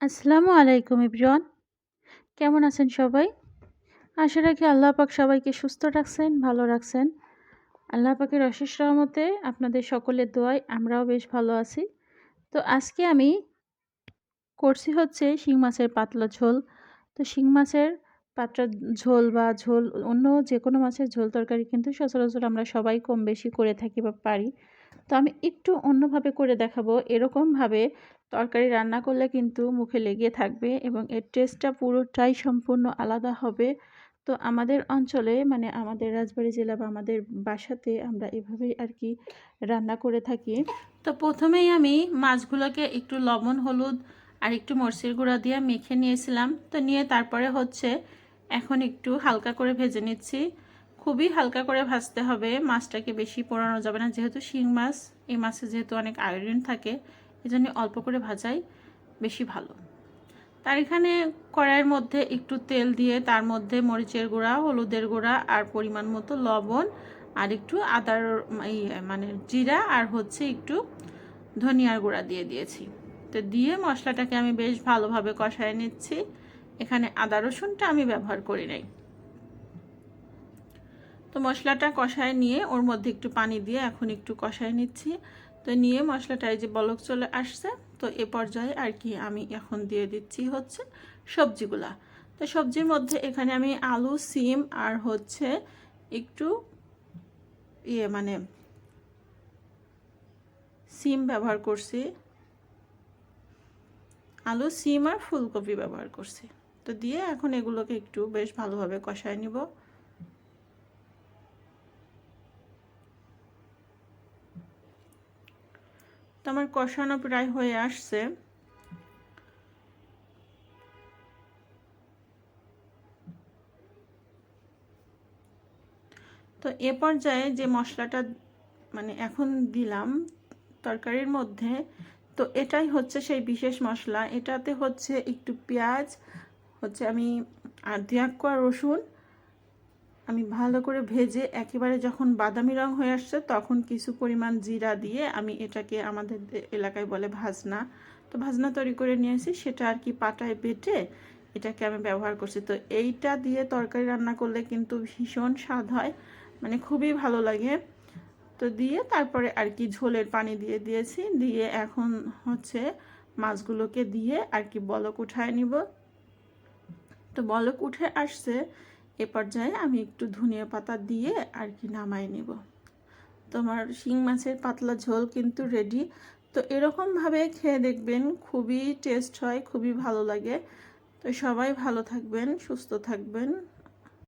আসসালামু আলাইকুম এভরিওয়ান। কেমন আছেন সবাই? আশা রাখি আল্লাহ পাক সবাইকে সুস্থ রাখছেন, ভালো রাখছেন। আল্লাহ পাকের অশেষ রহমতে আপনাদের সকলের দোয়ায় আমরাও বেশ ভালো আছি। তো আজকে আমি করছি হচ্ছে শিং মাছের পাতলা ঝোল। তো শিং মাছের পাতলা ঝোল বা ঝোল অন্য যেকোনো মাছের ঝোল তরকারি কিন্তু সচরাচর আমরা সবাই কম বেশি করে থাকি বা পারি। তো আমি একটু অন্যভাবে করে দেখাবো। এরকমভাবে তরকারি রান্না করলে কিন্তু মুখে লেগে থাকবে এবং এর টেস্টটা পুরোটাই সম্পূর্ণ আলাদা হবে। তো আমাদের অঞ্চলে মানে আমাদের রাজবাড়ী জেলা বা আমাদের বাসাতে আমরা এভাবেই আর কি রান্না করে থাকি। তো প্রথমেই আমি মাছগুলোকে একটু লবণ হলুদ আর একটু মরিচের গুঁড়া দিয়ে মেখে নিয়েছিলাম। তো নিয়ে তারপরে হচ্ছে এখন একটু হালকা করে ভেজে নিচ্ছি। খুবই হালকা করে ভাজতে হবে, মাছটাকে বেশি পোড়ানো যাবে না, যেহেতু শিং মাছ, এই মাছে যেহেতু অনেক আয়োডিন থাকে, এজন্য অল্প করে ভাজাই বেশি ভালো। তার এখানে কড়াইয়ের মধ্যে একটু তেল দিয়ে তার মধ্যে মরিচের গুঁড়া, হলুদের গুঁড়া আর পরিমাণ মতো লবণ আর একটু আদার মানে জিরা আর হচ্ছে একটু ধনিয়ার গুঁড়া দিয়ে দিয়েছি। তো দিয়ে মশলাটাকে আমি বেশ ভালোভাবে কষায় নিচ্ছি। এখানে আদা রসুনটা আমি ব্যবহার করি নাই। তো মশলাটা কষায় নিয়ে ওর মধ্যে একটু পানি দিয়ে এখন একটু কষায় নিচ্ছি। তো নিয়ে মশলাটায় যে বলক চলে আসছে, তো এ পর্যায়ে আর কি আমি এখন দিয়ে দিচ্ছি হচ্ছে সবজিগুলা। তো সবজির মধ্যে এখানে আমি আলু, সিম আর হচ্ছে একটু মানে সিম ব্যবহার করছি, আলু, সিম আর ফুলকপি ব্যবহার করছি। তো দিয়ে এখন এগুলোকে একটু বেশ ভালোভাবে কষায় নিব। তো আমার কষানো প্রায় হয়ে আসছে। তো এ পর্যায়ে যে মশলাটা মানে এখন দিলাম তরকারির মধ্যে, তো এটাই হচ্ছে সেই বিশেষ মশলা। এটাতে হচ্ছে একটু পেঁয়াজ, হচ্ছে আমি আর 2 কোয়া রসুন আমি ভালো করে ভেজে একেবারে যখন বাদামি রং হয়ে আসছে তখন কিছু পরিমাণ জিরা দিয়ে আমি এটাকে, আমাদের এলাকায় বলে ভাজনা, তো ভাজনা তৈরি করে নিয়েছি, সেটা আর কি পাটায় বেটে এটাকে আমি ব্যবহার করছি। তো এইটা দিয়ে তরকারি রান্না করলে কিন্তু ভীষণ স্বাদ হয়, মানে খুবই ভালো লাগে। তো দিয়ে তারপরে আর কি ঝোলের পানি দিয়ে দিয়েছি, দিয়ে এখন হচ্ছে মাছগুলোকে দিয়ে আর কি বলক উঠায় নিব। তো বলক উঠে আসছে, এ পর্যায়ে আমি একটু ধনিয়া পাতা দিয়ে আর কি নামাই নিব। তোমার শিং মাছের পাতলা ঝোল কিন্তু রেডি। তো এরকমভাবে খেয়ে দেখবেন, খুবই টেস্ট হয়, খুবই ভালো লাগে। তো সবাই ভালো থাকবেন, সুস্থ থাকবেন।